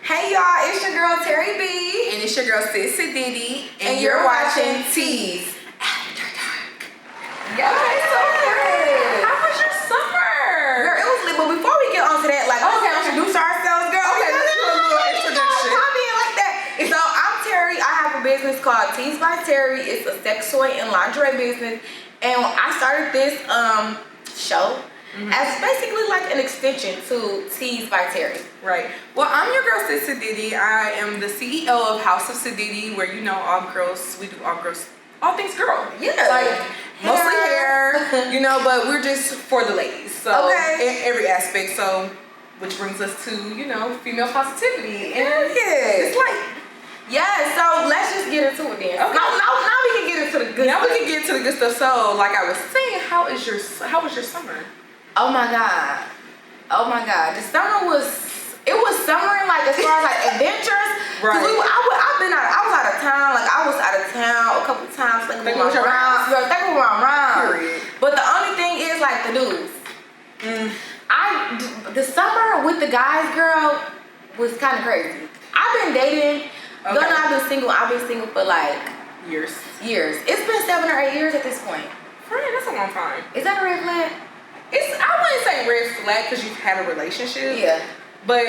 Hey y'all, it's your girl Terry B. And it's your girl Situationships. And you're watching Tease. After Dark. Okay, so good. How was your summer? Girl, it was lit, but before we get on to that, like, Okay. let's introduce ourselves, girl. Okay, let's do a little introduction. Come in like that. So I'm Terry. I have a business called Tease by Terry. It's a sex toy and lingerie business. And I started this show as basically like an extension to Tease by Terry. Right. Well, I'm your girl Situationships. I am the CEO of House of Situationships, where all girls, we do all things girl. Yeah. Like mostly hair, but we're just for the ladies. So in every aspect. So which brings us to, female positivity. And it's like so let's just get into it then. Okay. Now we can get into the good stuff. Now we can get into the good stuff. So like I was saying, how was your summer? Oh my god. The summer was summering, like, as far as like adventures. Right. I was out of town. Like, I was out of town a couple times. Like, Think around. Period. But the only thing is, like, the dudes. The summer with the guys, girl, was kind of crazy. I've been dating. Okay. I've been single for like Years. It's been 7 or 8 years at this point. Friend, that's a long time. Is that a red flag? I wouldn't say red flag because you've had a relationship. Yeah. But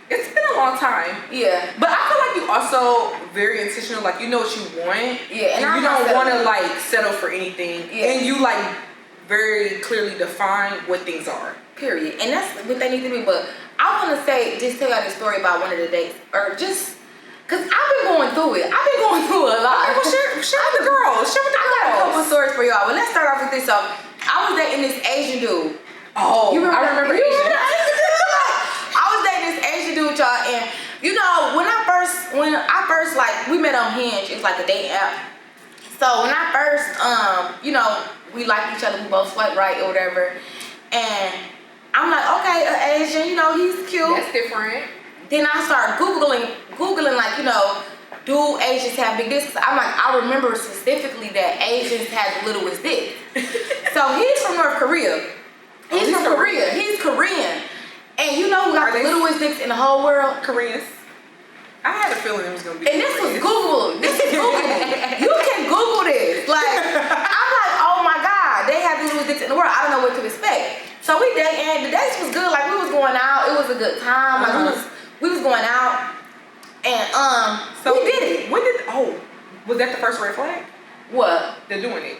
it's been a long time. Yeah. But I feel like you also very intentional. Like, you know what you want. Yeah. And you don't want to like settle for anything. Yeah. And you like very clearly define what things are. Period. And that's what they need to be. But I want to tell y'all the story about one of the dates, or just because I've been going through it. I've been going through a lot. Okay, well, share with the girls. I got a couple stories for y'all. But let's start off with this. So I was dating this Asian dude. Oh, I remember Asian. I was dating this Asian dude, y'all, and when I first like, we met on Hinge. It's like a dating app. So when I first we liked each other, we both swiped right or whatever, and I'm like, okay, Asian, he's cute. That's different. Then I started googling like, do Asians have big dicks? I'm like, I remember specifically that Asians had the littlest dick. So he's from North Korea. He's from Korea. He's Korean. And who got the littlest dicks in the whole world? Koreans. I had a feeling it was gonna be. And this was Google. This is Google. You can Google this. Like, I'm like, oh my God, they have the littlest dicks in the world. I don't know what to expect. So we dated, and the dates was good. Like, we was going out. It was a good time. Like, we was going out, and so we did it. Was that the first red flag? What? They're doing it.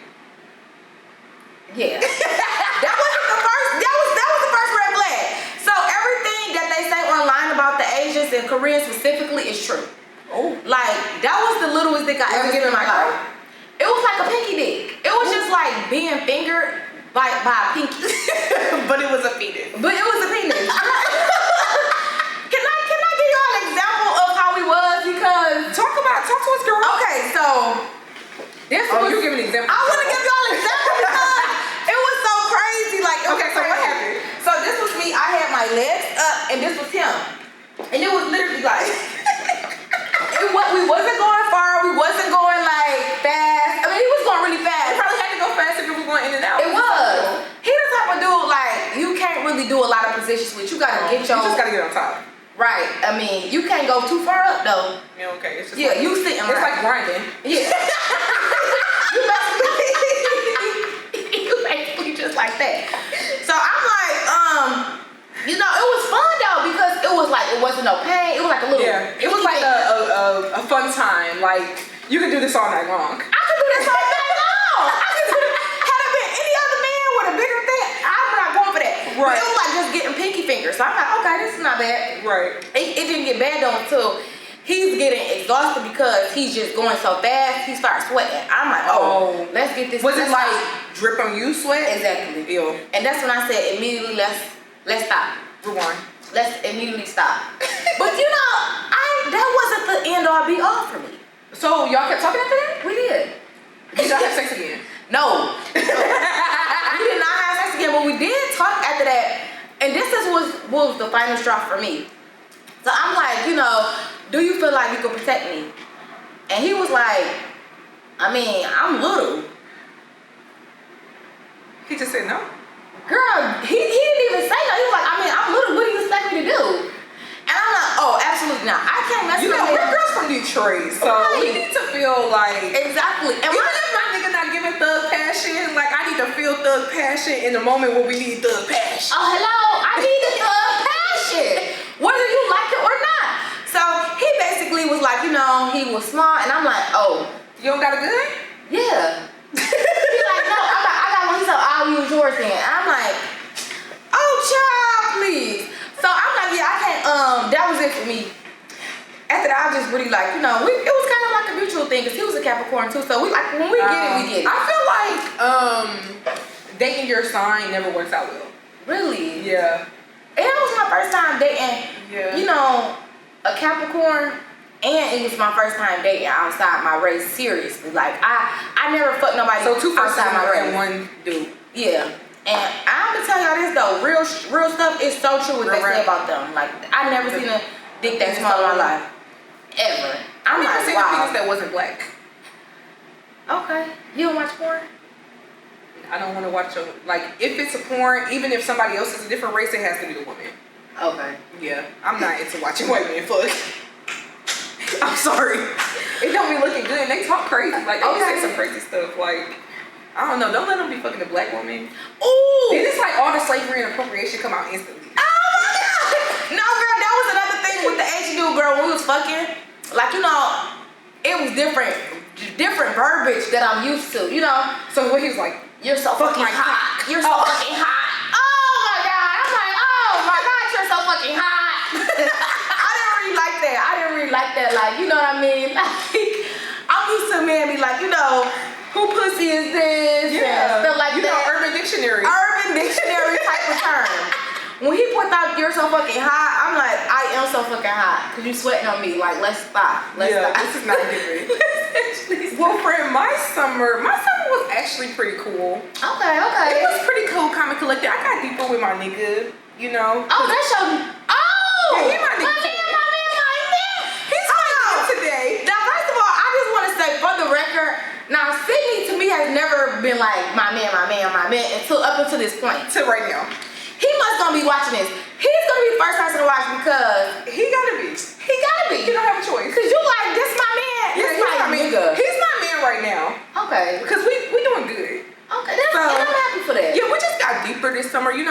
Yeah. That wasn't the first. That was the first red flag. So everything that they say online about the Asians and Koreans specifically is true. Oh. Like, that was the littlest dick I ever given in my life. It was like a pinky dick. It was just like being fingered by a pinky. But it was a penis. Can I give y'all an example of how we was? Because talk to us, girl. Okay, so this was. You give an example. I want to give y'all an example because it was so crazy. Like, okay, so what happened? So this was me. I had my legs up, and this was him, and it was literally like we wasn't going far. We wasn't going like fast. I mean, he was going really fast. You probably had to go fast if you were going in and out. It was. He the type of dude like you can't really do a lot of positions with. You gotta get your. You just gotta get on top. Right. I mean, you can't go too far up though. Yeah. Okay. It's just you sitting. It's like grinding. Yeah. you basically just like that. So I'm like, it was fun though because it was like it wasn't no pain. It was like a little. Yeah. It was like a fun time. Like you could do this all night long. I could do this all night long. Had it been any other man with a bigger thing, I'm not going for that. Right. But it was like just getting pinky fingers. So I'm like, okay, this is not bad. Right. It didn't get bad though until he's getting exhausted because he's just going so fast. He starts sweating. I'm like, let's get this. Was it like drip on you sweat? Exactly. Ew. And that's when I said immediately let's stop. Rewind. Let's immediately stop. But that wasn't the end all be all for me. So y'all kept talking after that? We did. Did y'all have sex again? No. We did not have sex again, but we did talk after that. And this was the final straw for me. So I'm like, do you feel like you can protect me? And he was like, I mean, I'm little. He just said no? Girl, he didn't even say no. He was like, I mean, I'm little. What do you expect me to do? And I'm like, oh, absolutely absolutely not. I can't mess with we're girls from Detroit, so we need to feel like exactly. And even if my nigga not giving thug passion, like I need to feel thug passion in the moment where we need thug passion. Oh hello, I need the thug passion, whether you like it or not. So he basically was like, he was smart, and I'm like, oh, you don't got a gun? Yeah. He's like, no, I got one. He's like, I'll use yours then. And I'm like, oh child, please. So I'm like, yeah, I can't. That was it for me. After that, I was just really like, it was kind of like a mutual thing because he was a Capricorn too. So we like when we get it, we get it. I feel like dating your sign never works out well. Really? Yeah. And that was my first time dating. Yeah. A Capricorn. And it was my first time dating outside my race, seriously. Like, I never fucked nobody outside my race. And one dude. Yeah. And I'm gonna tell y'all this though, real stuff is so true what they say about them. Like, I never seen a dick that small in my life. Ever. I've never seen a penis that wasn't black. Okay. You don't watch porn? I don't want to watch if it's a porn, even if somebody else is a different race, it has to be a woman. Okay. Yeah. I'm not into watching white men fuck. I'm sorry. It don't be looking good. They talk crazy. Like, they say some crazy stuff. Like, I don't know. Don't let them be fucking a black woman. Ooh. Then it's like all the slavery and appropriation come out instantly. Oh my God. No, girl, that was another thing with the Asian dude, girl, when we was fucking. Like, it was different verbiage that I'm used to, So what he was like, you're so fucking hot. You're so fucking hot. Oh my God. I'm like, oh my God, you're so fucking hot. I didn't really like that. Like, you know what I mean? Like, I'm used to a man be like, who pussy is this? Yeah. And stuff like that. Urban Dictionary. Urban Dictionary type of term. When he put out you're so fucking hot, I'm like, I am so fucking hot. Because you sweating on me. Like, let's stop. Let's stop. This is not good. Well, friend, my summer was actually pretty cool. Okay. It was pretty cool, calm and collected. I got deeper with my nigga, Oh, that showed me. Oh! Yeah, he my nigga. Today. Now, first of all, I just want to say for the record, now Sydney to me has never been like my man until up until this point. Till right now. He must gonna be watching this. He's gonna be the first person to watch because he gotta be. He don't have a choice. Cause you like this my man. Yeah, this my nigga. He's my man right now. Okay. Because we doing good. Okay, and I'm happy for that. Yeah, we just got deeper this summer. It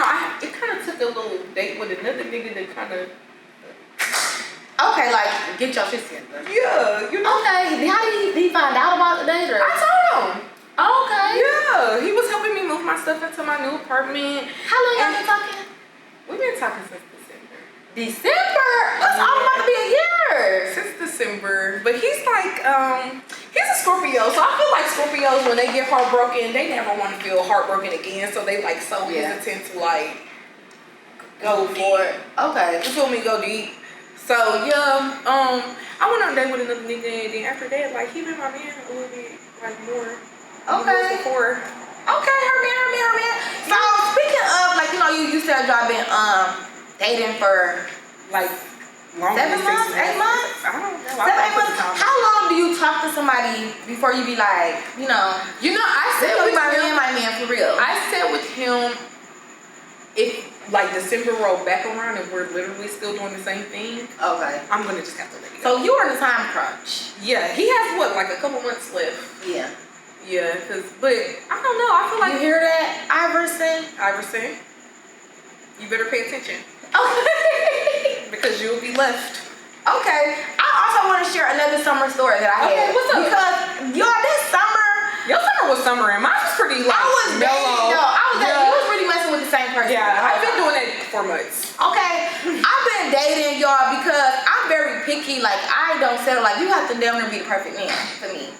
kind of took a little date with another nigga that kind of. Okay, like, get your shit together. Yeah, Okay, how did he find out about the date? I told him. Okay. Yeah, he was helping me move my stuff into my new apartment. How long y'all been talking? We've been talking since December. December? That's all about to be a year. Since December. But he's like, he's a Scorpio, so I feel like Scorpios, when they get heartbroken, they never want to feel heartbroken again, so they like so hesitant to like go for it. Okay. You feel me? Go deep. So yeah, I went on a date with another nigga, and then after that, like, he been my man a little bit, like, more. Okay. Before. Okay, her man. So speaking of, like, you said y'all been dating for like 7 months, 8 months? I don't know. 7, 8 months. How long do you talk to somebody before you be like, I said with my man for real. I said with him, if like December rolled back around and we're literally still doing the same thing, okay, I'm gonna just have to let it So go. you are in a time crunch. Yeah, he has like a couple months left. Yeah. Yeah, but I don't know. I feel like you hear that, Iverson, you better pay attention. Okay. Because you'll be left. Okay. I also want to share another summer story that I had. Okay, what's up? Because this summer, your summer was summer and mine was pretty like I was mellow. You was really messing with the same person. Yeah, I've been doing it for months. Okay, I've been dating y'all because I'm very picky. Like, I don't settle. Like, you have to damn near be the perfect man for me.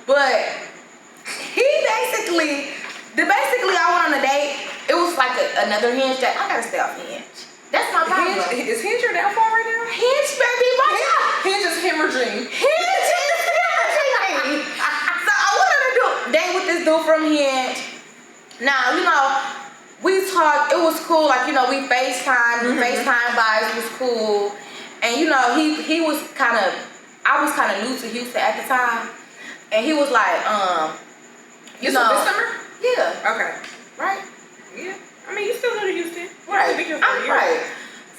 But he basically I went on a date. It was like another Hinge that I gotta stay off Hinge. That's my problem. Is Hinge your downfall right now? Hinge, baby, why not? Hinge is hemorrhaging. Hinge is hemorrhaging. So I wanted to date with this dude from Hinge. Now, we talked. It was cool. Like, we FaceTime. The FaceTime vibes was cool. And he was I was kind of new to Houston at the time, and he was like, this summer? Yeah. Okay. Right. Yeah. I mean, you still new to Houston. Right. I'm right.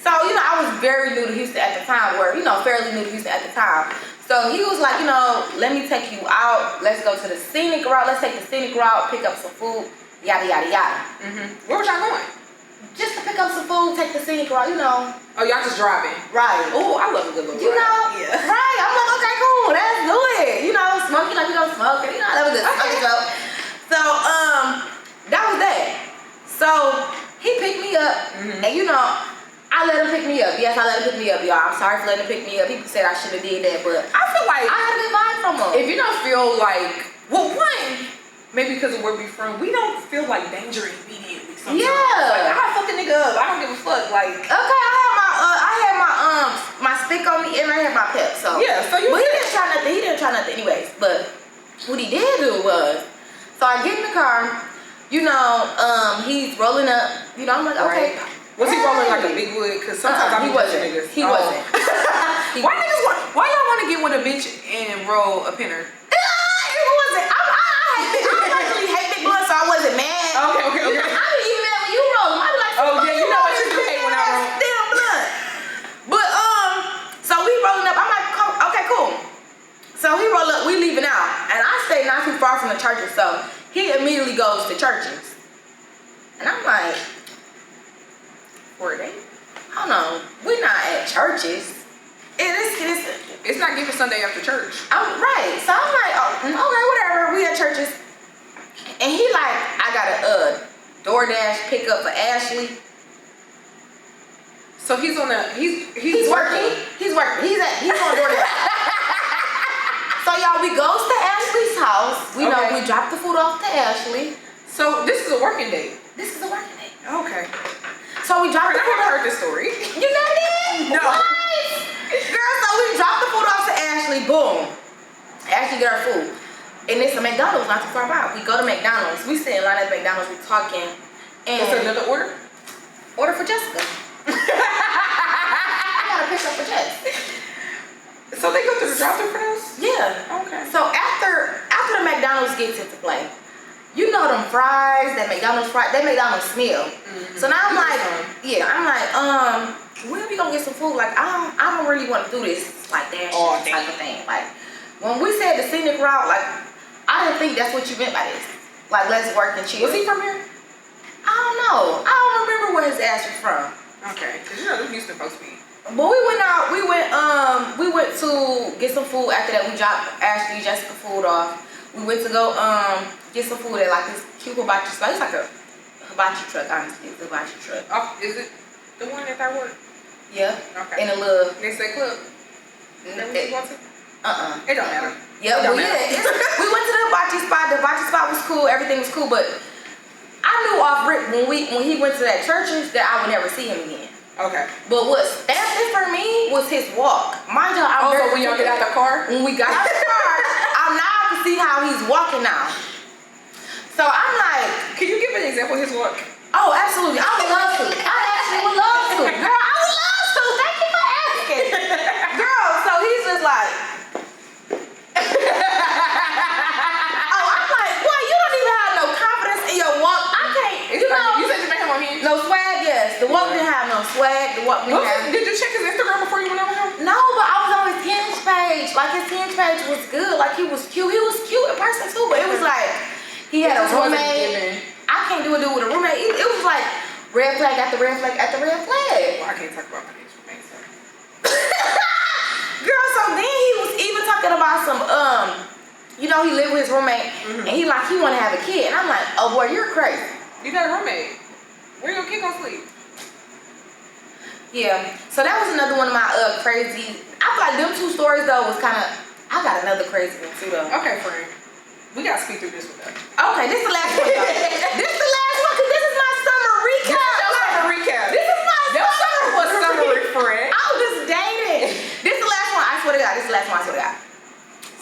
So, you know, I was very new to Houston at the time, fairly new to Houston at the time. So he was like, you know, let me take you out. Let's go to the scenic route. Let's take the scenic route, pick up some food, yada, yada, yada. Where was y'all going? Just to pick up some food, take the scenic route, you know. Oh, y'all just driving? Right. Oh, I love a good little You ride. know? Yeah. Right. I'm like, okay, cool. Let's do it. You know, smoking like we don't smoke. You know, that was good. Okay. So, that was that. So, he picked me up, and you know, I let him pick me up. Yes, I let him pick me up, y'all. I'm sorry for letting him pick me up. People said I should have did that, but I feel like I had a good vibe from him. if you don't feel like, well, one, maybe because of where we from, we don't feel like danger immediately. Sometimes. Yeah. Like, I fuck a nigga up. I don't give a fuck. Like, okay, I had my stick on me and I had my pep. So yeah. So you. But he didn't try nothing anyways. But what he did do was, so I get in the car. You know, he's rolling up. You know, I'm like, okay. Right. Was he rolling like a big wood? Because sometimes I he wasn't. Niggas. He wasn't. Why y'all want to get with a bitch and roll a pinner? It wasn't. I actually hate big blunts, so I wasn't mad. Okay. I be even mad when you roll. I be like, oh yeah, you know what you hate when I roll. Damn blunt. But so we rolling up. I'm like, okay, cool. So he roll up. We leaving out, and I stay not too far from the churches. So he immediately goes to churches, and I'm like, were they? I don't know. We're not at churches. It's not giving Sunday after church. I'm right. So I'm like, oh, okay, whatever. We at churches. And he like, I got a DoorDash pickup for Ashley. So he's on he's working. He's on DoorDash. So y'all, we goes to Ashley's house. We know we drop the food off to Ashley. So this is a working day. This is a working day. Okay. So we dropped the food off. I heard this story. You know that? No. What? Girl, so we dropped the food off to Ashley. Boom. Ashley get our food. And it's a McDonald's not too far by. We go to McDonald's. We sit in line at McDonald's. We talking. And is there another order? Order for Jessica. I got a pick up for Jess. So they go to the drive-thru for those? Yeah. Okay. So after the McDonald's gets into play, you know them fries, that McDonald's fries, that McDonald's smell. So now I'm like, when are we gonna get some food? Like I don't really want to do this like that type of thing. Like when we said the scenic route, like I didn't think that's what you meant by this. Like let's work and chill. Was he from here? I don't know. I don't remember where his ass was from. Okay, cause you know them Houston folks be. But we went out. We went to get some food. After that, we dropped Ashley and Jessica food off. We went to go get some food at like this cute hibachi spot. It's like a hibachi truck, honestly. It's a hibachi truck. Oh, is it the one at that work? Yeah. Okay. In a little. Next day club. Is that what you want to? It don't matter. Yeah, we went to the hibachi spot. The hibachi spot was cool. Everything was cool, but I knew off rip when he went to that churches that I would never see him again. Okay. But what stamped it for me was his walk. Mind you, so when y'all get out the car? When we got out the car, I can see how he's walking now. So I'm like, can you give an example of his walk? Oh, absolutely. I would love to. I actually would love to. Girl, I would love to. Thank you for asking. Girl, so he's just like, oh, I'm like, boy, you don't even have no confidence in your walk. I can't, you said you made him on Hinge? No swag, yes. The walk didn't have no swag. The walk didn't have. Did you check his Instagram before you went over him? No, but I was on his Hinge page. Like his Hinge page was good. Like he was cute. He was cute in person too, but it was like he had a roommate. I can't do a dude with a roommate. It was like red flag after red flag after red flag. Well, I can't talk about my next roommate, so. Girl, so then he was even talking about some you know, he lived with his roommate and he wanna have a kid. And I'm like, oh boy, you're crazy. You got a roommate. Where your kid gonna sleep? Yeah. So that was another one of my crazy. I feel like them two stories though was kind of. I got another crazy one too though. Okay, friend. We gotta speed through this one though. Okay, this is the last one. This is the last one because this is my summer recap. This is your summer recap. This is my summer was summer, friend. I was just dating. This is the last one. I swear to God. This is the last one. I swear to God.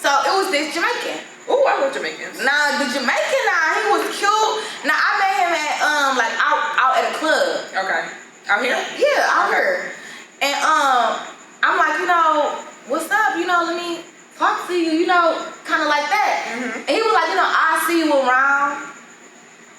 So it was this Jamaican. Ooh, I love Jamaicans. Nah, the Jamaican, he was cute. Now I met him at like out at a club. Okay. Out here? Yeah, out here. And I'm like, you know, what's up? You know, let me talk to you, you know, kind of like that. And he was like, you know, I see you around.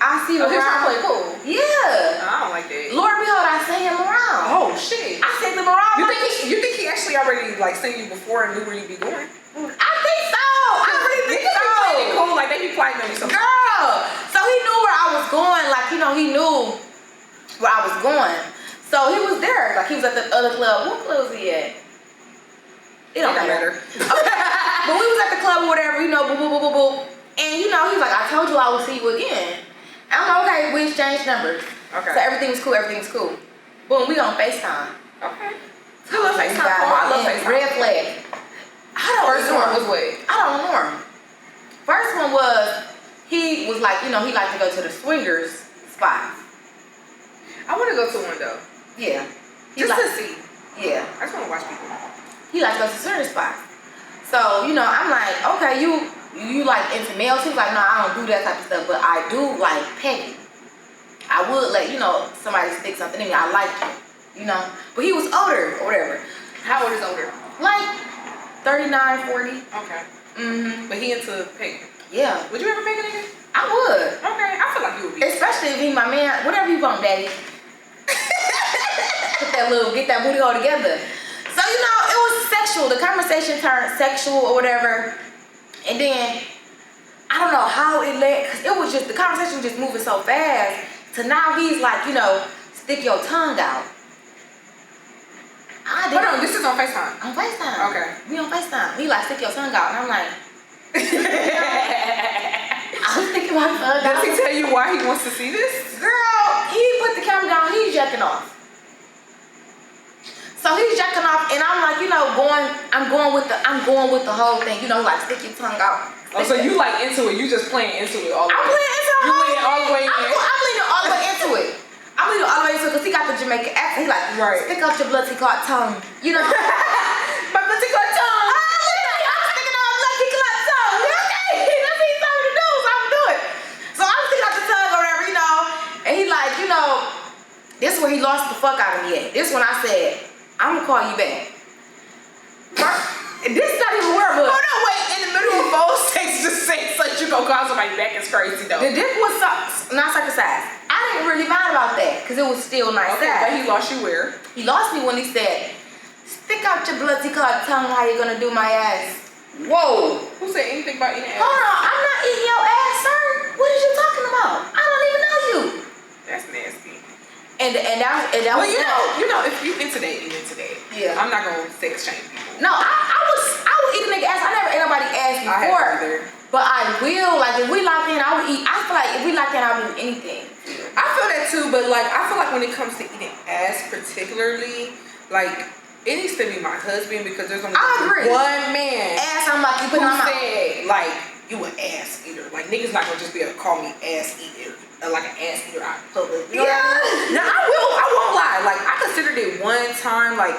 I see him He's trying to play around. cool. Yeah. I don't like that. Lord behold, I seen him around. Oh shit. I seen him around. You think he actually already like seen you before and knew where you be going? I think so. I really think so. Be playing it cool, like they be playing on you sometimes. Girl. So he knew where I was going. Like, you know, he knew where I was going. So he was there. Like, he was at the other club. What club was he at? It don't matter. Okay. But we was at the club or whatever, you know, boop, boop, boop, boop, boop. And, you know, he was like, I told you I would see you again. And I'm like, okay, we exchanged numbers. Okay. So everything's cool. Boom, we on FaceTime. Okay. I love FaceTime. I love FaceTime. Red flag. First one was what? I don't know. First one was, he was like, you know, he liked to go to the swingers spot. I want to go to one though. Yeah. Just to see. Yeah. I just want to watch people. He likes to go to swingers spot. So, you know, I'm like, okay, you like into males? He's like, no, I don't do that type of stuff, but I do like pegging. I would let, you know, somebody stick something in me. I like it, you know. But he was older or whatever. How old is older? Like 39, 40. Okay. Mm-hmm. But he into pegging. Yeah. Would you ever peg a nigga? I would. Okay, I feel like you would be. Especially if he my man. Whatever you want, daddy. Get that booty hole together. So, you know, it was sexual. The conversation turned sexual or whatever. And then, I don't know how it led, because it was just, the conversation was just moving so fast. To now he's like, you know, stick your tongue out. Hold on, this is on FaceTime. On FaceTime. Okay. We on FaceTime. He like, stick your tongue out. And I'm like, I was thinking about tongue out. Does he tell you why he wants to see this? Girl, he put the camera down, he's jacking off. So he's jacking off, and I'm like, you know, I'm going with the whole thing, you know, like stick your tongue out. Oh, so you like into it? You just playing into it all the way? I'm playing into it. You leaning all the way in? I'm leaning all the way into it. I'm leaning all the way into it because he got the Jamaican accent. He like, right. Stick out your bloody clot tongue, you know. My bloody clot tongue. I'm sticking out my bloody clot tongue. Okay, that's what he told me to do, so I'm doing it. So I'm sticking out the tongue or whatever, you know. And he like, you know, this is where he lost the fuck out of me at. This when I said, I'm gonna call you back. This is not even word, but hold on, wait. In the middle of phone sex, just say such you gonna call somebody back is crazy though. the dick was not circumcised. I didn't really mind about that because it was still nice. Okay, but he lost you where? He lost me when he said, "Stick out your bloody clot tongue. How you gonna do my ass?" Whoa. Who said anything about eating ass? Hold on, I'm not eating your ass, sir. What are you talking about? I don't even know you. That's nasty. And that well, was you know, if you into that, you into that. Yeah. I'm not gonna sex shame people. No, I would eat a nigga ass. I never ate nobody ass before. I haven't either. But I will. Like if we locked in, I would eat. I feel like if we locked in, I would do anything. I feel that too, but like I feel like when it comes to eating ass particularly, like it needs to be my husband because there's only one man Ass, I'm like you put who on my mouth. said like you an ass eater. Like niggas not gonna just be able to call me ass eater. Like an ass eater out in public. You know what I mean? Now I won't lie. Like I considered it one time. Like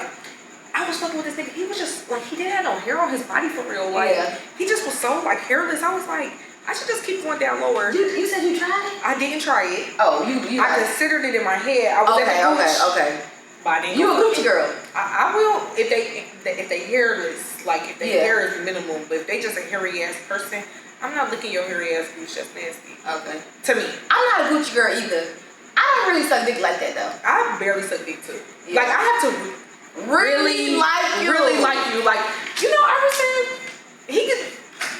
I was fucking with this nigga. He was just like he didn't have no hair on his body for real. Like he just was so like hairless. I was like I should just keep going down lower. You said you tried it? I didn't try it. Oh, you. I considered it in my head. I was Okay. But I didn't You a go Gucci girl? I will if they hairless. Like if they hair is minimum. But if they just a hairy ass person. I'm not licking your hairy ass gooch. That's nasty. Okay. To me. I'm not a Gucci girl either. I don't really suck dick like that though. I barely suck dick too. Yeah. Like I have to really like you. Really like you. Like you know, ever since he could.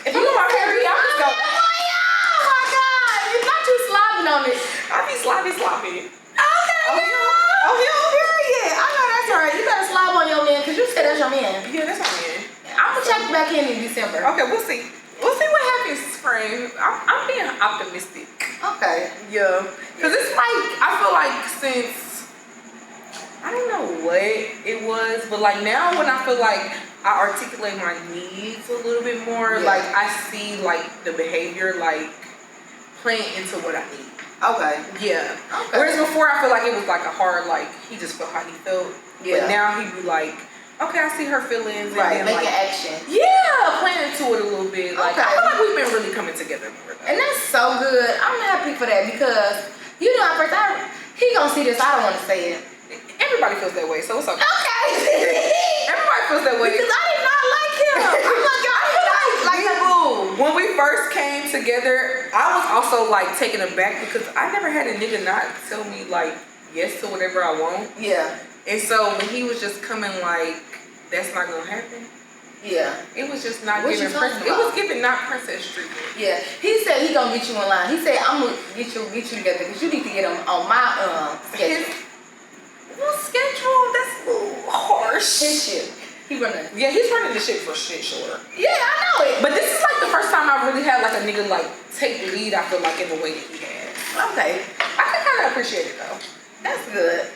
If you know my hairy, I'm just going. Oh my god! You're not too slobbing on it. I be sloppy. Okay. Period. I know that's right. You better slob on your man because you said that's your man. Yeah, that's my man. I'm gonna check back in December. Okay, we'll see. We'll see what happens spring. I'm being optimistic. Okay. Yeah. Because it's like, I feel like since, I don't know what it was, but like now when I feel like I articulate my needs a little bit more, like I see like the behavior like playing into what I need. Okay. Yeah. Okay. Whereas before I feel like it was like a hard, like he just felt how he felt. Yeah. But now he be like, okay, I see her feelings. Right, and then, making like, action. Yeah, playing into it a little bit. Like, Okay. I feel like we've been really coming together more. Though. And that's so good. I'm happy for that because, you know, at first he gonna see this. I don't want to say it. Everybody feels that way, so it's okay. Okay. Everybody feels that way. Because I did not like him. I'm like, I didn't like boo. when we first came together, I was also like taken aback because I never had a nigga not tell me like yes to whatever I want. Yeah. And so when he was just coming like, that's not gonna happen. Yeah. It was just not What giving you talking princess. It about? was giving not princess treatment. Yeah. He said he gonna get you in line. He said I'm gonna get you together because you need to get him on my schedule. Well, schedule, that's a little harsh. His shit. He running. Yeah, he's running the shit for shit, sure. Yeah, I know it. But this is like the first time I really had like a nigga like take the lead. I feel like in the way that he has. Okay. I can kind of appreciate it though. That's good.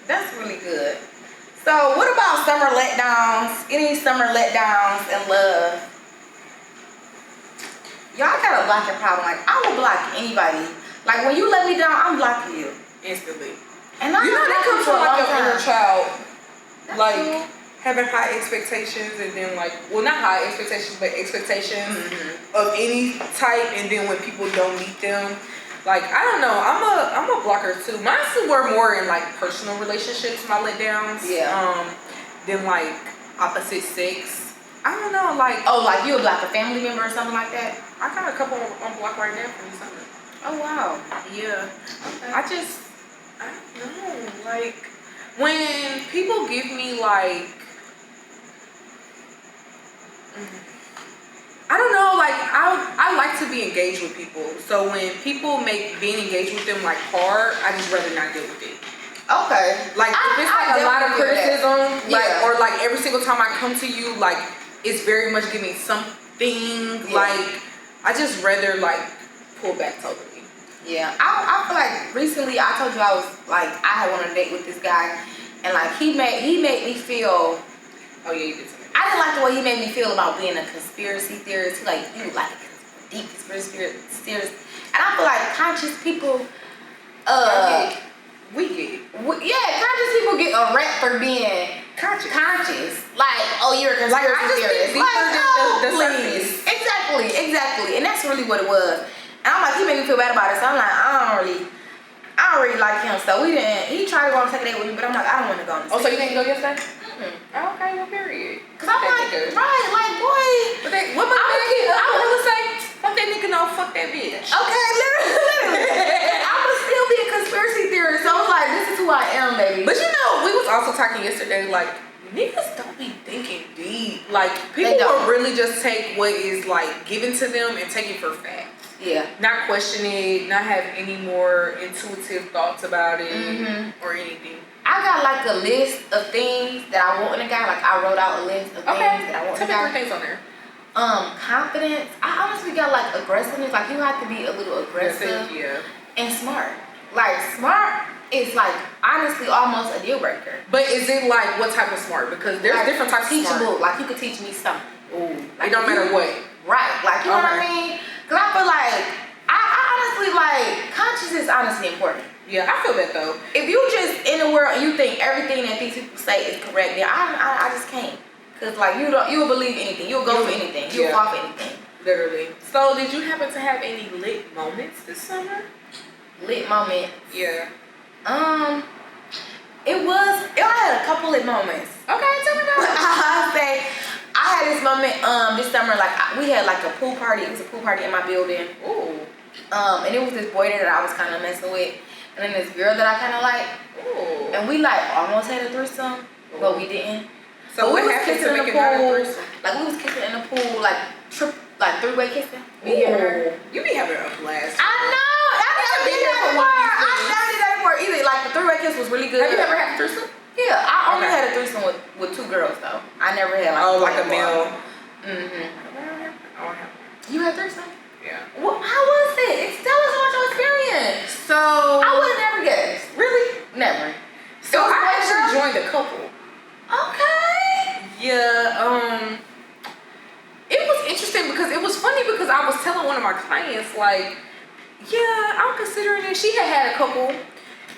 That's really good. So what about summer letdowns? Any summer letdowns in love? Y'all gotta block your problem. Like I will block anybody. Like when you let me down, I'm blocking you Instantly. And I You know that comes from like your inner child. That's Like cool. having high expectations and then like, well not high expectations, but expectations of any type, and then when people don't meet them, like I don't know, I'm a blocker too. Mine were more in like personal relationships, my letdowns. Yeah. Than like opposite sex. I don't know, like Oh, like you would block a family member or something like that? I got a couple on block right now from summer. Oh wow. Yeah. Okay. I don't know, like when people give me like I don't know, like I like to be engaged with people. So when people make being engaged with them like hard, I just rather not deal with it. Okay. Like if it's like a lot of criticism, like Yeah. or like every single time I come to you, like it's very much giving something. Yeah. Like I just rather like pull back totally. Yeah, I feel like recently I told you I was like I had went on a date with this guy, and like he made me feel. Oh yeah, you did something. I didn't like the way he made me feel about being a conspiracy theorist. He like you like a deep conspiracy theorist, and I feel like conscious people. We get it. Yeah, conscious people get a rap for being conscious. Like, oh, you're a Like, conspiracy I just think theorist. deeper Like, than oh, the please. surface. Exactly, and that's really what it was. And I'm like, he made me feel bad about it. So I'm like, I don't really like him. So he tried to go on a second date with me, but I'm like, I don't want to go on this Oh, so date. you didn't go yesterday? Mm-mm. Oh, okay, well, period. Cause I'm like, right, like, boy. But what my I would really say, fuck that nigga, no, fuck that bitch. Okay, literally. I would still be a conspiracy theorist. So I was like, this is who I am, baby. But you know, we was also talking yesterday, like, niggas don't be thinking deep. Like, people will really just take what is, like, given to them and take it for fact. Yeah. Not question it, not have any more intuitive thoughts about it or anything. I got like a list of things that I want in a guy. Like I wrote out a list of things that I want in a guy. Tell me things on there. Confidence. I honestly got like aggressiveness. Like you have to be a little aggressive and smart. Like smart is like honestly almost a deal breaker. But is it like what type of smart? Because there's like, different types of smart. Teachable. Like you could teach me something. Ooh. Like, it don't matter what. Right. Like you know what I mean? Cause I feel like I honestly like conscience is honestly important. Yeah, I feel that though. If you just in the world and you think everything that these people say is correct, then I just can't. Cause like you'll believe anything. You'll go for anything. You'll fall for anything. Literally. So did you happen to have any lit moments this summer? Lit moments. Yeah. I had a couple lit moments. Okay, tell me about it. I say I had this moment this summer, like we had like a pool party. It was a pool party in my building. Ooh. And it was this boy there that I was kind of messing with, and then this girl that I kind of like. Ooh. And we like almost had a threesome, but we didn't. So what happened to make it not a threesome? Like we was kissing in the pool, like three-way kissing. Me and her. You be having a blast. I know. I never did that before either. Like the three-way kiss was really good. Have you ever had a threesome? Yeah, I only had a threesome with two girls though. I never had like a male. You had threesome? Yeah. Well, how was it? Tell us about your experience. So I would have never guessed. Really? Never. So I actually joined a couple. Okay. Yeah. It was interesting because it was funny because I was telling one of my clients like, yeah, I'm considering it. She had a couple.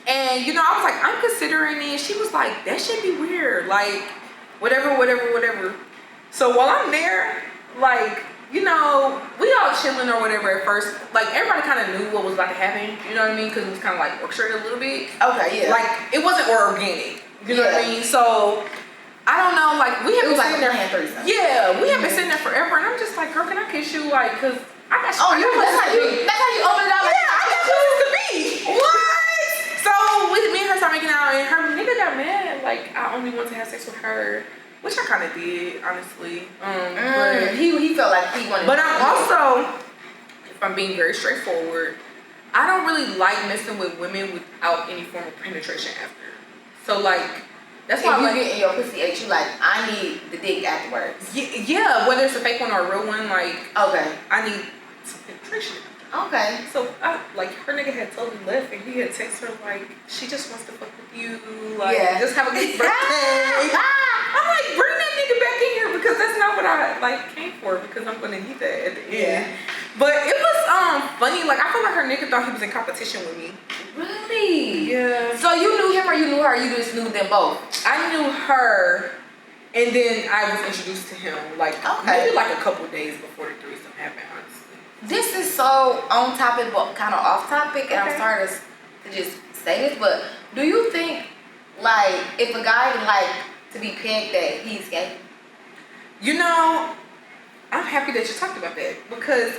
And, you know, I was like, I'm considering it. She was like, that should be weird. Like, whatever. So while I'm there, like, you know, we all chilling or whatever at first. Like, everybody kind of knew what was about to happen. You know what I mean? Because it was kind of like orchestrated a little bit. Okay, yeah. Like, it wasn't organic. You know what I mean? So, I don't know. Like, we have been sitting there. Threesome. Yeah, we have been sitting there forever. And I'm just like, girl, can I kiss you, like, cause I got. Oh, that's how you open it up. Yeah, I got places to be. What? So me and her started making out, and her nigga got mad. Like I only wanted to have sex with her, which I kind of did, honestly. But he felt like he wanted. But I'm also, if I'm being very straightforward, I don't really like messing with women without any form of penetration after. So like, that's why if you get in your pussy ate, you like, I need the dick afterwards. Yeah, whether it's a fake one or a real one, like, okay, I need some penetration. Okay. So like her nigga had totally left, and he had texted her like, she just wants to fuck with you, like, just have a good birthday. I'm like, bring that nigga back in here because that's not what I like came for, because I'm gonna need that at the end. But it was funny. Like I feel like her nigga thought he was in competition with me. Really? Yeah. So you knew him or you knew her? You just knew them both? I knew her, and then I was introduced to him like maybe like a couple days before the threesome happened. Honestly, this is so on topic but kind of off topic, and I'm sorry to just say this, but do you think like if a guy would like to be pegged that he's gay? You know, I'm happy that you talked about that because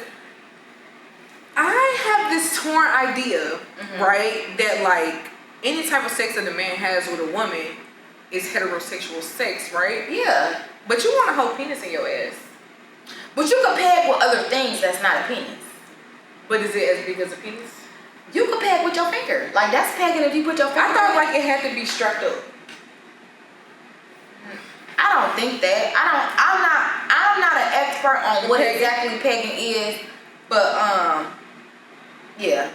I have this torn idea, right, that like any type of sex that a man has with a woman is heterosexual sex, right? Yeah. But you want a whole penis in your ass. But you can peg with other things that's not a penis. But is it as big as a penis? You can peg with your finger. Like that's pegging if you put your finger. I thought like it had to be strapped up. I don't think that. I'm not an expert on what exactly pegging is, but yeah.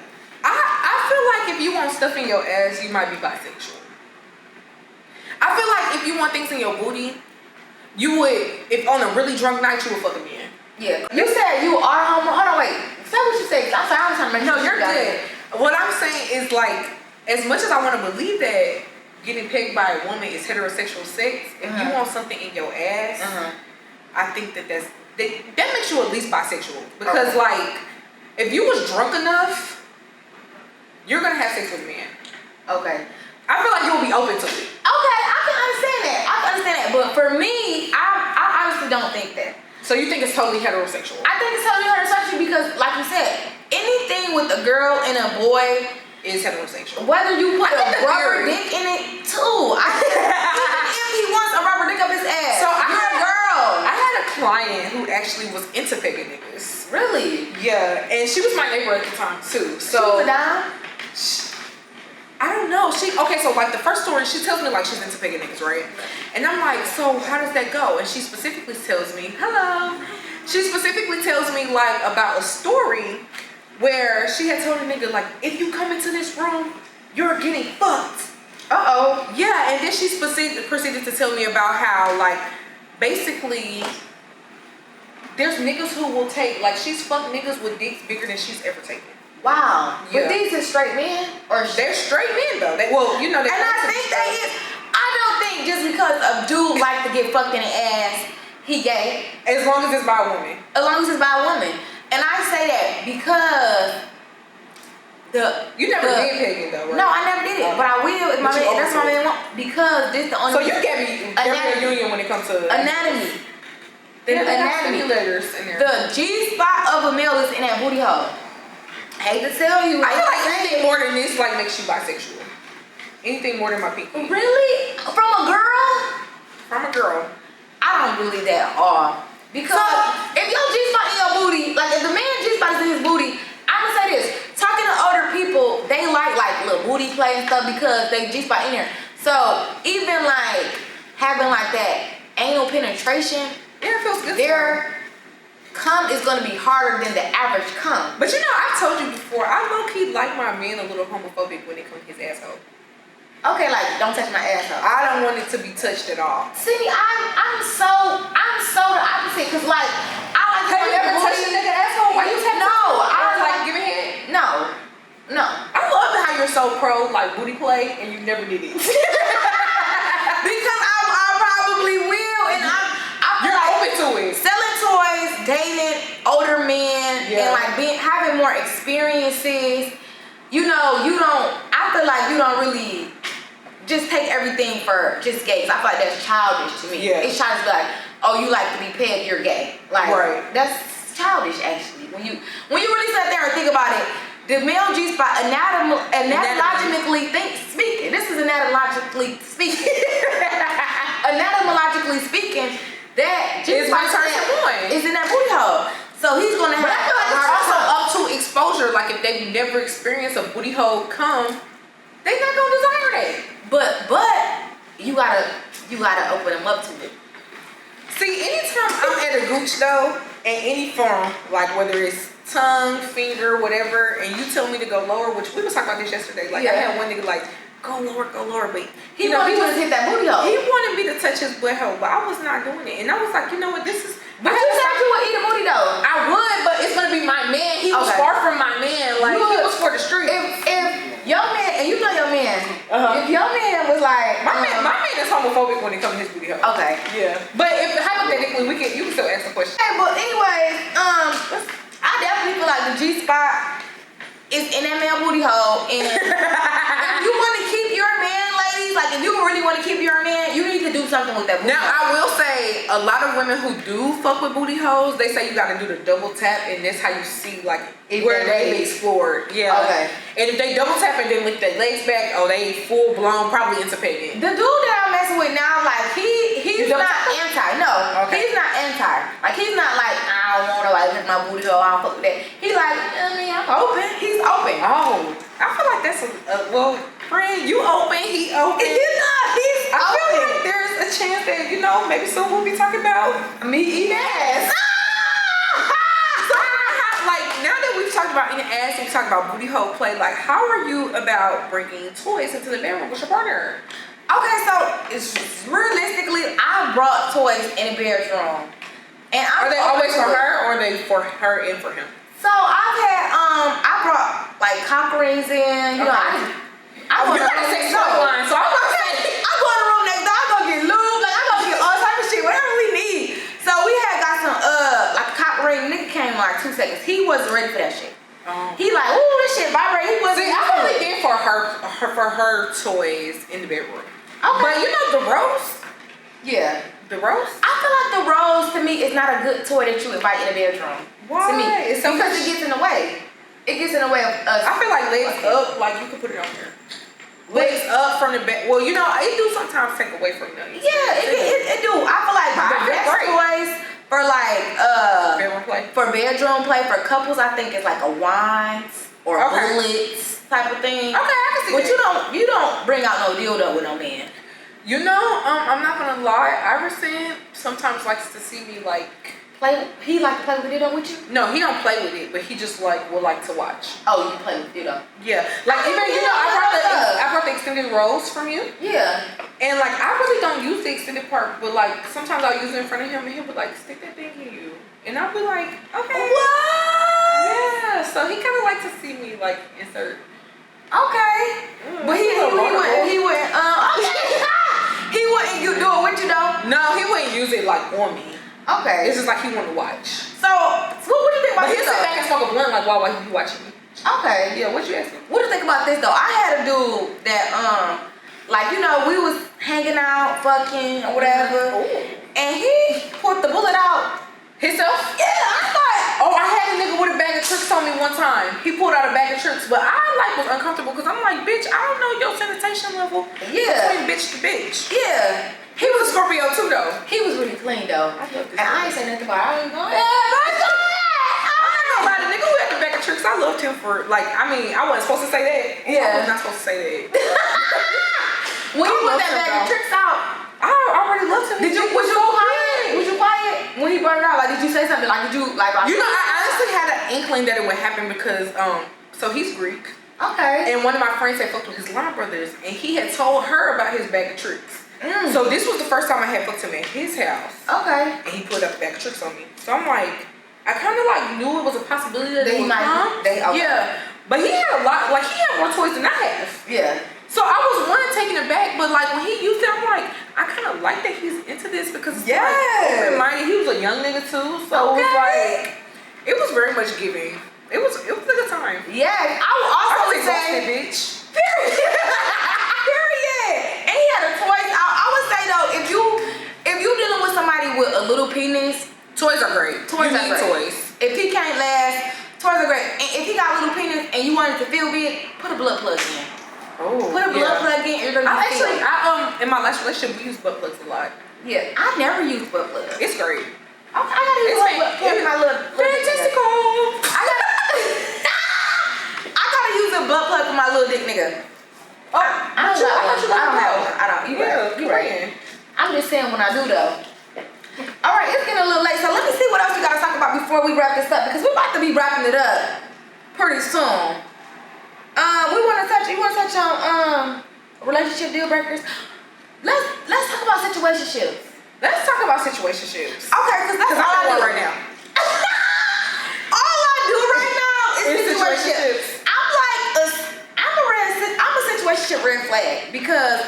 I feel like if you want stuff in your ass, you might be bisexual. I feel like if you want things in your booty, you would, if on a really drunk night, you would fuck a man. Yeah. You said you are homo. Hold on, wait. Say what you say. I'm sorry, I was trying to make sure. No, you're good. What I'm saying is like, as much as I want to believe that getting pegged by a woman is heterosexual sex, if you want something in your ass, I think that makes you at least bisexual. Because like, if you was drunk enough, you're gonna have sex with a man. Okay. I feel like you'll be open to it. Okay, I can understand that. But for me, I honestly don't think that. So you think it's totally heterosexual? I think it's totally heterosexual because, like you said, anything with a girl and a boy is heterosexual. Whether you put a rubber dick in it too. Even if he wants a rubber dick up his ass. So I had a client who actually was into pegging niggas. Really? Yeah, and she was my neighbor at the time too. So she was down? I don't know. So like the first story, she tells me like she's into pegging niggas, right? And I'm like, so how does that go? And she specifically tells me, she specifically tells me like about a story where she had told a nigga like, if you come into this room, you're getting fucked. Yeah, and then she proceeded to tell me about how like basically there's niggas who will take, like she's fucked niggas with dicks bigger than she's ever taken. Wow. Yeah. But these are straight men? Or they're straight men though. I think they is. I don't think just because a dude like to get fucked in the ass, he gay. As long as it's by a woman. As long as it's by a woman. And I say that because you never did pegging though, right? No, I never did it. But I will if my man, that's my man want, because this the only. So you get me a union when it comes to anatomy. The anatomy letters in there. The G spot of a male is in that booty hole. Hate to tell you. I feel like anything more than this like makes you bisexual. Anything more than my pinky. Really? From a girl? From a girl. I don't believe that at all. Because if your G-spot in your booty, like if the man G-spot is in his booty, I'm gonna say this. Talking to older people, they like little booty play and stuff because they G-spot in there. So even like having like that anal penetration, it feels good. Their cum is gonna be harder than the average cum. But you know, I've told you before, I low-key like my man a little homophobic when it comes to his asshole. Okay, like don't touch my asshole. I don't want it to be touched at all. See, I'm so the opposite because like I like. Have you ever touched a nigga asshole? Why you touch? No, I like giving head. No. I love how you're so pro like booty play and you never did it. Because I probably will, and you're like open to it. Selling toys, dating older men, and like having more experiences. You know, I feel like you don't really just take everything for just gays. I feel like that's childish to me. Yeah. It's childish to be like, oh, you like to be pegged, you're gay. Like, that's childish actually. When you really sit there and think about it, the male G spot anatomically speaking. This is anatomically speaking. Anatomically speaking, that G spot is in that booty hole. So he's gonna have. But I feel like it's also up to exposure. Like if they've never experienced a booty hole come, they not gonna desire that. But you gotta open them up to it. See, anytime I'm at a gooch though, in any form, like whether it's tongue, finger, whatever, and you tell me to go lower, which we was talking about this yesterday. Like I had one nigga like go lower, but he wanted to hit that booty hole. He wanted me to touch his butthole, but I was not doing it, and I was like, you know what, this is. But you said you would eat a booty though. I would, but it's gonna be my man. He was far from my man. Like he was for the street. If your man, and you know your man, if your man was like my man is homophobic when it comes to his booty hole. Okay. Yeah. But if hypothetically you can still ask the question. Hey, but anyways, I definitely feel like the G spot is in that male booty hole, and if you want to keep your man, ladies, like if you really want to keep your man, you need to do something with that booty hole. Now, I will say, a lot of women who do fuck with booty holes, they say you gotta do the double tap, and that's how you see like where they've explored. Yeah. Okay. And if they double tap and then lift their legs back, they full blown, probably into pegging. The dude that I'm messing with now, like he's not anti. No, he's not anti. Like he's not like I don't want to like lift my booty hole. I don't fuck with that. He like I'm open. He's open. Oh, I feel like that's well, friend, you open, he open. He's I feel like there's a chance that maybe soon we'll be talking about me eating ass. Like now that we've talked about eating ass and we talked about booty hole play, like how are you about bringing toys into the bedroom with your partner? Okay, so it's realistically, I brought toys in the bedroom, and are they always for her, or are they for her and for him? So I've had I brought like cock rings in. You know, I go to the sex toy line, so I go in the room next door. I go get lube, like I go get all type of shit, whatever we need. So we had got some like a cock ring. Nigga came in like 2 seconds. He wasn't ready for that shit. He like, ooh, this shit vibrate. He wasn't. See, I've only been for her toys in the bedroom. Okay. But you know the rose? Yeah. The rose? I feel like the rose to me is not a good toy that you invite in the bedroom. Why? To me. Because it gets in the way. It gets in the way of us. I feel like legs up, like you could put it on here. Legs up from the bed. Well, it do sometimes take away from them. Yeah, it do. I feel like the best toys for like bedroom play. For bedroom play for couples, I think it's like a wands or bullets type of thing. Okay, I can see but that. you don't bring out no dildo with no man. I'm not gonna lie. Iverson sometimes likes to see me like play. He like to play with dildo with you? No, he don't play with it, but he just would like to watch. Oh, you play with dildo? Yeah, like even I brought the extended rose from you. Yeah. And like I really don't use the extended part, but like sometimes I'll use it in front of him, and he'll be like, "Stick that thing in you," and I'll be like, "Okay." What? Yeah. So he kind of likes to see me like insert. Okay. But he wouldn't. He wouldn't do it with you though? No, he wouldn't use it like on me. Okay. It's just like he wanted to watch. So what do you think about this? He'll sit back and smoke a blunt like while he watching me. Okay. Yeah, what you asking? What do you think about this though? I had a dude that like we was hanging out, fucking or whatever. Ooh. And he put the bullet out. Himself? Yeah, I thought. Oh, I had a nigga with a bag of tricks on me one time. He pulled out a bag of tricks, but I was uncomfortable because I'm like, bitch, I don't know your sanitation level. Yeah. Between bitch to bitch. Yeah. He was a Scorpio too though. He was really clean though. I love this. And I ain't say nothing about it. I ain't going, let's go. I'm not gonna lie, the nigga who had the bag of tricks, I loved him for I wasn't supposed to say that. Yeah. I was not supposed to say that. When you put that bag of tricks out, I already loved him. Was you quiet when he brought it out? Like, did you say something? Like, did you like? I honestly had an inkling that it would happen because so he's Greek. Okay. And one of my friends had fucked with his line brothers, and he had told her about his bag of tricks. So this was the first time I had fucked him at his house. Okay. And he put up a bag of tricks on me. So I'm like, I kind of knew it was a possibility that he might come. Okay. Yeah. But he had a lot. Like he had more toys than I have. Yeah. So I was taken aback, but when he used it, I'm like, I kind of like that he's into this because it's open-minded. He was a young nigga too, so it was it was very much giving. It was a good time. Yeah, I would also say, bitch. Period. Period. And he had a toy. I would say though, if you dealing with somebody with a little penis, Toys are great. Toys you are need great. toys. If he can't last, toys are great. And if he got a little penis and you want it to feel big, put a blood plug in. Oh, Put a blood plug in. You're gonna in my last relationship, we used butt plugs a lot. Yeah, I never used butt plugs. It's great. I gotta use butt plug in my little fantastical. I gotta use a butt plug for my little dick nigga. Oh, I don't have one. I don't. You right. I'm just saying when I do though. All right, it's getting a little late, so let me see what else we gotta talk about before we wrap this up because we're about to be wrapping it up pretty soon. You wanna touch on relationship deal breakers? Let's talk about situationships. Let's talk about situationships. Okay, because that's all I do right now. All I do right now is situationships. I'm a situationship red flag because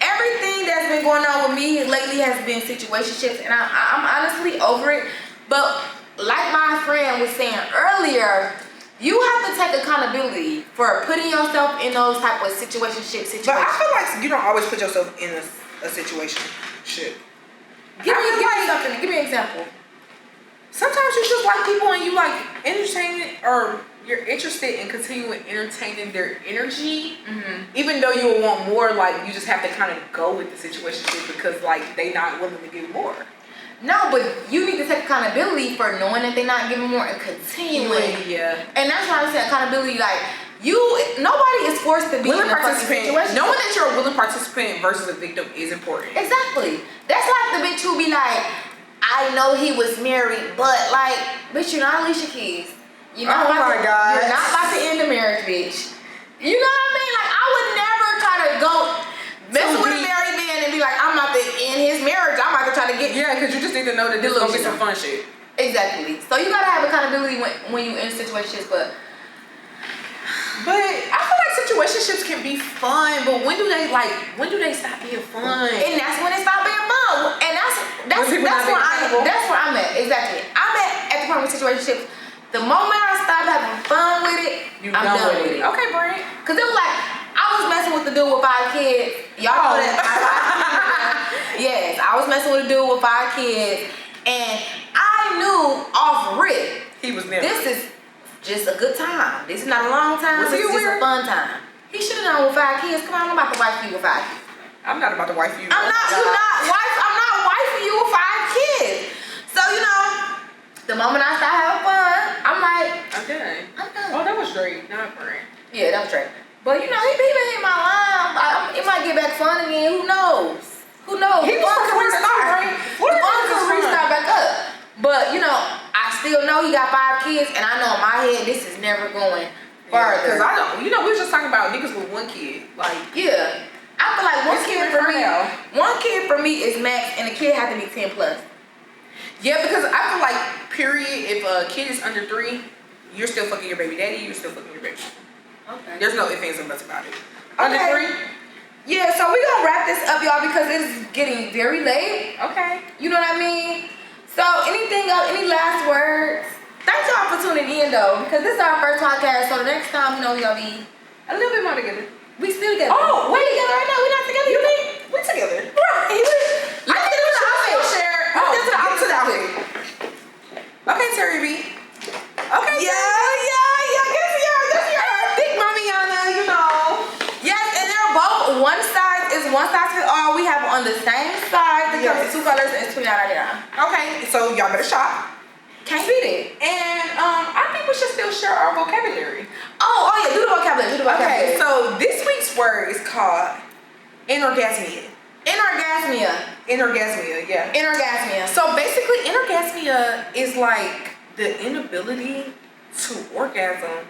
everything that's been going on with me lately has been situationships, and I'm honestly over it. But like my friend was saying earlier, you have to take accountability for putting yourself in those type of situations. But I feel like you don't always put yourself in a situation. Shit. Give me an example. Sometimes you just like people and you like entertaining or you're interested in continuing entertaining their energy, even though you will want more. Like you just have to kind of go with the situation because like they not willing to give more. No, but you need to take accountability for knowing that they're not giving more and continuing. Yeah. And that's why I'm saying accountability. Like nobody is forced to be willing in a participant. situation. Knowing that you're a willing participant versus a victim is important. Exactly. That's like the bitch who be like, I know he was married, but like, bitch, you're not Alicia Keys. You're not about to end the marriage, bitch. You know what I mean? Like, I would never try to go mess with a married man and be like, I'm about to end his marriage. I'm about to try to get. Yeah, because you just need to know that this is gonna be some fun shit. Exactly. So you gotta have accountability when you in situations, but I feel like situationships can be fun, but when do they stop being fun? And that's when it stops being fun. And that's where I'm at. Exactly. I'm at the point with situationships. The moment I stop having fun with it, I'm done with it. Okay, Brent. Cause it was like I was messing with the dude with 5 kids. Y'all know that. Yes, I was messing with a dude with 5 kids, and I knew off rip he was never. This is just a good time. This is not a long time. This is just a fun time. He should have done with 5 kids. Come on, I'm about to wife you with 5 kids. I'm not about to wife you. I'm not wifing you with 5 kids. So the moment I start having fun, I'm like, I'm done. Oh, that was straight, not Brent. Yeah, that was straight. But he been hitting my line. It might get back fun again. Who knows? He was supposed to restart back up. But I still know he got 5 kids, and I know in my head this is never going further. Because I don't. We were just talking about niggas with 1 kid. Like I feel like one kid for me is max, and the kid has to be 10 plus. Yeah, because I feel like, period, if a kid is under 3, you're still fucking your baby daddy, you're still fucking your baby. Okay. There's no ifs, ands, and buts about it. Okay. Under 3? Yeah, so we're going to wrap this up, y'all, because it's getting very late. Okay. You know what I mean? So, anything else, any last words? Thank y'all for tuning in, though, because this is our first podcast, so the next time, we're going to be a little bit more together. We still together. Oh, we together right now. We're not together. You think? We're together. Right. Let's get to the outfit. Get to the outfit. Okay, Terry B. Okay. Yeah. Get your big mamiana, Yes, and they're both one size fit all. We have on the same size. It comes in 2 colors and it's $29.99. Okay, so y'all better shop. Can't beat it. And I think we should still share our vocabulary. Oh yeah, do the vocabulary. Okay, so this week's word is called anorgasmia. Anorgasmia, yeah. Anorgasmia. So basically, anorgasmia is like the inability to orgasm,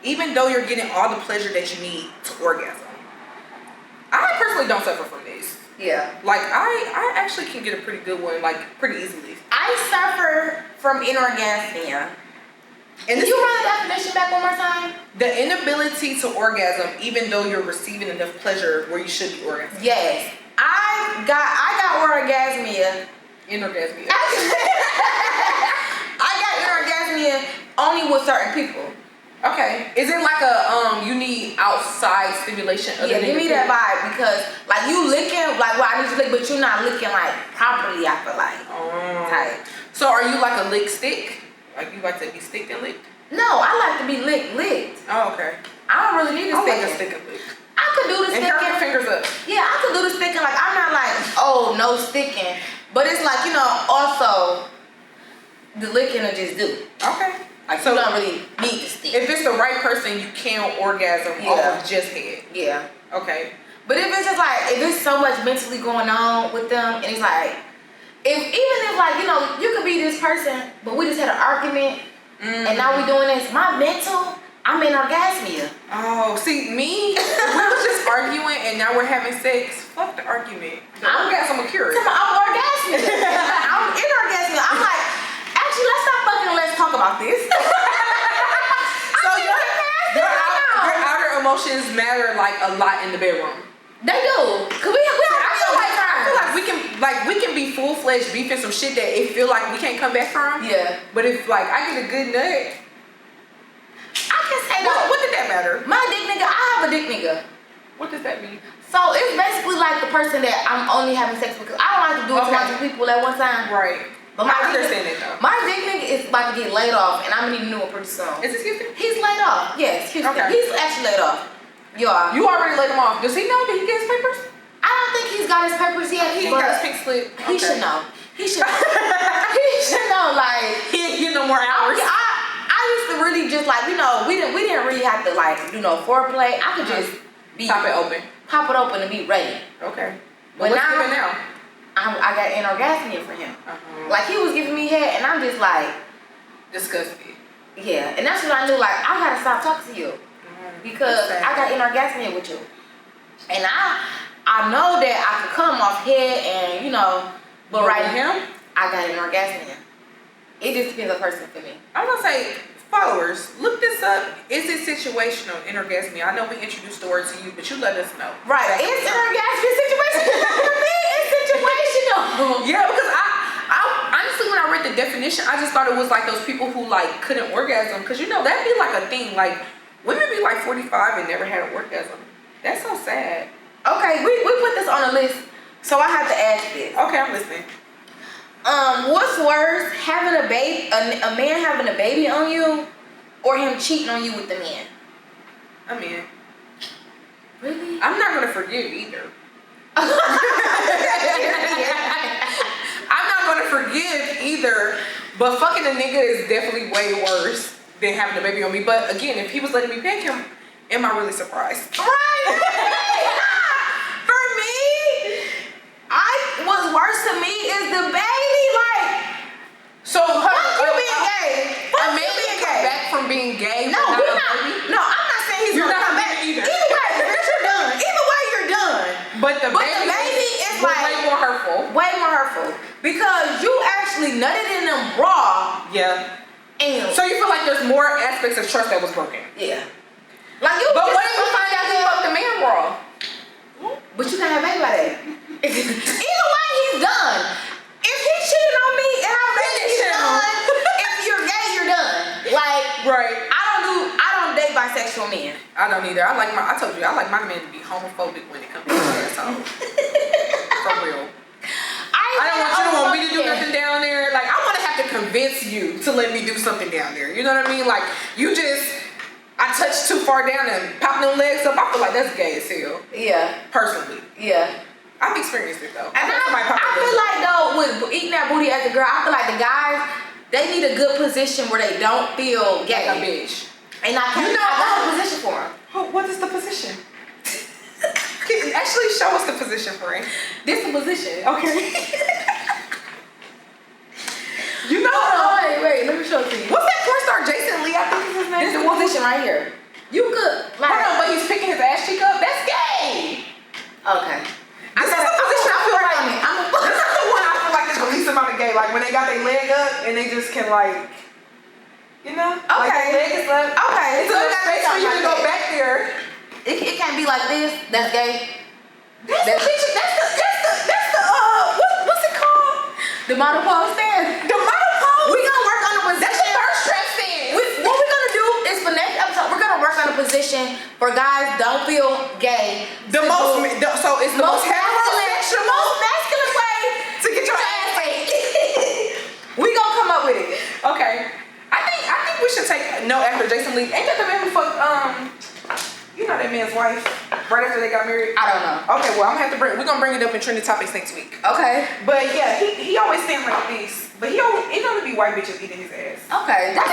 even though you're getting all the pleasure that you need to orgasm. I personally don't suffer from this. Yeah. Like I actually can get a pretty good one, like pretty easily. I suffer from anorgasmia. And can you run the definition back one more time? The inability to orgasm, even though you're receiving enough pleasure where you should be orgasming. Yes. I got orgasmia. Anorgasmia. I got anorgasmia only with certain people. Okay. Is it like a you need outside stimulation? Yeah, give me that vibe because like you licking like I need to lick, but you're not licking like properly. I feel like. Type. So are you like a lick stick? Like you like to be sticked and licked? No, I like to be licked. Oh, okay. I don't really need to I stick. like a stick and lick. I could do the And sticking. curl your fingers up. Yeah, I could do the sticking. Like I'm not like no sticking, but it's like also the licking to just do. Okay. Like so you don't really need to stick. If it's the right person, you can orgasm off of just head. Yeah. Okay. But if it's just like if it's so much mentally going on with them, and it's like even if like you could be this person, but we just had an argument, and now we doing this. My mental, I'm in orgasmia. Oh, see me, we was just arguing, and now we're having sex. Fuck the argument. I'm curious. I'm orgasmia. I'm in orgasmia. I'm like, actually, let's stop fucking. Let's talk about this. So your outer emotions matter like a lot in the bedroom. They do. Cause I feel like we can be full-fledged beefing some shit that it feel like we can't come back from. Yeah. But if like I get a good nut, I can say what did that matter? My dick nigga, I have a dick nigga. What does that mean? So it's basically like the person that I'm only having sex with. Cause I don't like to do it to lots of people at one time. Right. But I understand it though. My dick nigga is about to get laid off, and I'm gonna need a new one pretty soon. Is this Houston? He's laid off. Yes, Houston. Okay. He's actually laid off. Y'all. You already laid him off. Does he know that he gets papers? I don't think he's got his papers yet. He ain't got his pink slip. He should know. He should know. He should know. Like he ain't getting no more hours. I used to really just like we didn't really have to like do no foreplay. I could just pop it open and be ready. Okay. But what's giving now? I got an orgasmia for him. Like he was giving me head, and I'm just like disgusted. Yeah, and that's when I knew like I gotta stop talking to you because I got an orgasmia with you, and I know that I could come off head and but right now I got an orgasmia. It just depends on person for me. I'm gonna say, followers, look this up. Is it situational orgasmia? I know we introduced the word to you, but you let us know. Right, it's an orgasmia situation. For me, it's situational. Yeah, because I honestly, when I read the definition, I just thought it was like those people who like couldn't orgasm, because that'd be like a thing. Like women be like 45 and never had an orgasm. That's so sad. Okay, we put this on a list, so I have to ask this. Okay, I'm listening. What's worse, having a man having a baby on you, or him cheating on you with the man? I mean, really? I'm not gonna forgive either. I'm not gonna forgive either. But fucking a nigga is definitely way worse than having a baby on me. But again, if he was letting me pick him, am I really surprised? Right. For me, what's worse to me is the baby. Like, so you being gay. A man can come back from being gay. No, we're not. No, I'm not saying he's gonna come back either. Either way, you're done. Either way, you're done. But the baby is like way more hurtful. Way more hurtful because you actually nutted in them raw. Yeah. And so you feel like there's more aspects of trust that was broken. Yeah. Like you. But what if you find out he fucked the man raw? But you can't have baby by that. Either way, he's done. If he cheated on me and I'm ready, he's done. If you're gay, you're done. Like, right. I don't date bisexual men. I don't either. I told you, I like my man to be homophobic when it comes to his asshole. For real. I don't want you to want me to do nothing down there. Like, I want to have to convince you to let me do something down there. You know what I mean? Like, I touched too far down and popped them legs up. I feel like that's gay as hell. Yeah. Personally. Yeah. I've experienced it though. And I feel like though, with eating that booty as a girl, I feel like the guys, they need a good position where they don't feel gay. Like a bitch. And I can't have a position for them. What is the position? Actually, show us the position, friend. This is the position. Okay. Wait, let me show it to you. What's that porn star, Jason Lee? I think is his name. This is the position right here. You could. Like, hold on, but he's picking his ass cheek up? That's gay. Okay. This is the position I feel like. This is the one I feel like is the least amount of gay. Like when they got their leg up and they just can like, Okay. Like their leg is up. Okay. So there's space for you to go back there. It can't be like this. That's gay. That's the what's it called? The model pose stand. The model pose. We gonna work on the position. That's the first strap stand. What we gonna do is for next episode For guys, don't feel gay. So it's the most heterosexual, the most masculine way to get your ass ate. We gonna come up with it. Okay. I think we should take no after Jason Lee. Ain't that the man who fucked you know that man's wife right after they got married? I don't know. Okay, well we're gonna bring it up in trending topics next week. Okay. But yeah, he always stands like this. But he gonna be white bitches eating his ass. Okay. That's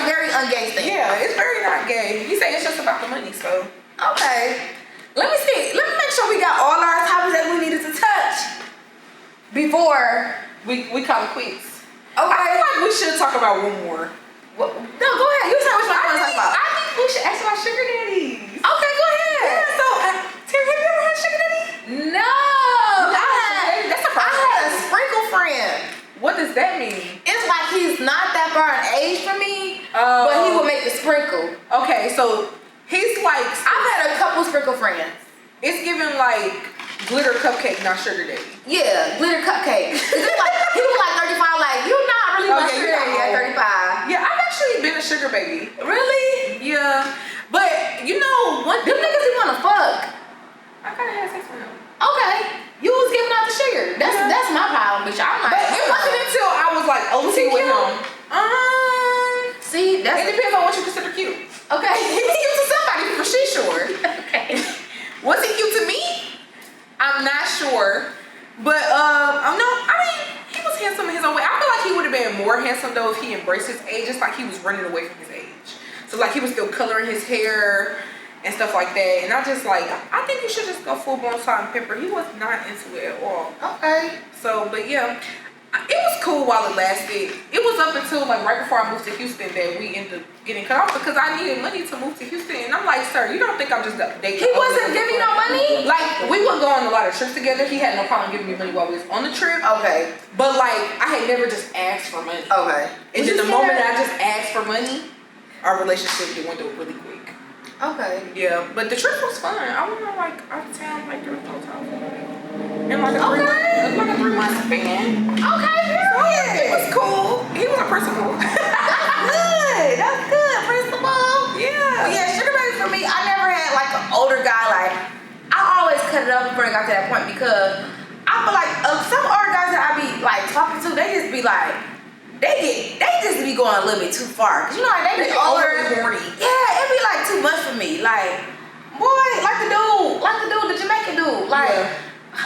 very ungay thing. Yeah, it's very not gay. He say it's just about the money, so. Okay. Let me see. Let me make sure we got all our topics that we needed to touch before we call it quits. Okay. I feel like we should talk about one more. No, go ahead. You tell me what you want to talk about. I think we should ask about sugar daddies. Okay, go ahead. Yeah, so, Terry, have you ever had a sugar daddy? No. That's a I had a sprinkle friend. What does that mean? It's like he's not that far in age for me, but he would make the sprinkle. Okay, so he's like... I've had a couple sprinkle friends. It's giving like glitter cupcake, not sugar daddy. Yeah, glitter cupcake. It's just like, he was like 35, like, you're not really my sugar daddy at 35. Yeah, I've actually been a sugar baby. Really? Yeah. But, you know, one Them niggas he wanna fuck. I kinda had sex with him. Okay. You was giving out the sugar. That's my problem, bitch. I'm like, But it wasn't until I was like OT with him. See, It depends on what you consider cute. Okay. He was cute to somebody for sure. Okay. Was he cute to me? I'm not sure. But no, I mean, he was handsome in his own way. I feel like he would have been more handsome though if he embraced his age. It's like he was running away from his age. So like he was still coloring his hair and stuff like that. And I just like, I think you should just go full blown salt and pepper. He was not into it at all. Okay. So, but yeah, it was cool while it lasted. It was up until like right before I moved to Houston that we ended up getting cut off because I needed money to move to Houston. And I'm like, sir, you don't think I'm just dating? He wasn't giving no money? Like, we would go on a lot of trips together. He had no problem giving me money while we was on the trip. Okay. But like, I had never just asked for money. Okay. And then the moment I just asked for money, our relationship it went through really quick. Okay. Yeah, but the trip was fun. I went on like out of town like 3 times. In like a 3 month span. Okay, period. It was cool. He was a principal. That's good. Principal. Yeah. But yeah, sugar baby for me, I never had like an older guy. Like, I always cut it up before I got to that point because I feel like some older guys that I be like talking to, they just be like, they just be going a little bit too far. Cause you know, like they be older. Horny. Yeah, it be like too much for me. Like, boy, like the Jamaican dude. Like,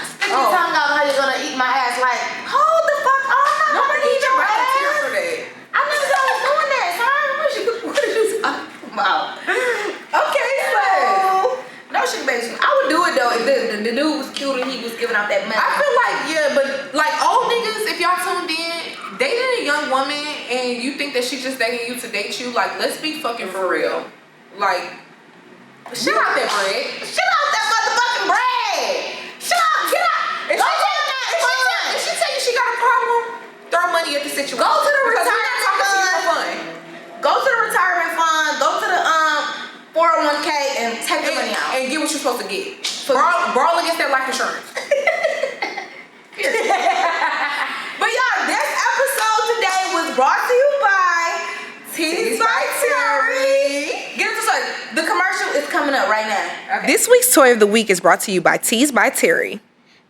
stick your tongue out how you're gonna eat my ass. Like, hold the fuck on. I'm not gonna eat your ass. For that. I never know I was doing that, son. What are you talking about? Okay, so no sugar baby. I would do it though if the dude was cute and he was giving out that money. I feel like, yeah, but like old niggas, if y'all tuned in, dating a young woman and you think that she's just dating you to date you, like, let's be fucking for real. Like, shut out that bread. Shut out that motherfucking bread. Shut up, get out. If she tell you she got a problem, throw money at the situation. Go to the because retirement we're not talking to you for fun. Go to the retirement fund. Go to the 401k and take the money out. And get what you're supposed to get. Brawl against that life insurance. But y'all, this episode today was brought to you by Tease by Terry. Get it to start. The commercial is coming up right now. Okay. This week's toy of the week is brought to you by Tease by Terry.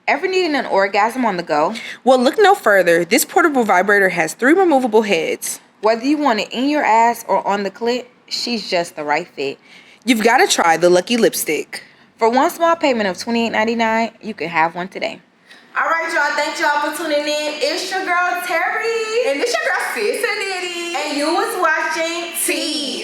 Ever needing an orgasm on the go? Well, look no further. This portable vibrator has 3 removable heads. Whether you want it in your ass or on the clit, she's just the right fit. You've got to try the Lucky Lipstick. For one small payment of $28.99, you can have one today. All right, y'all. Thank y'all for tuning in. It's your girl, Terry. And this your girl, Sis and Nitty. And you was watching Tease.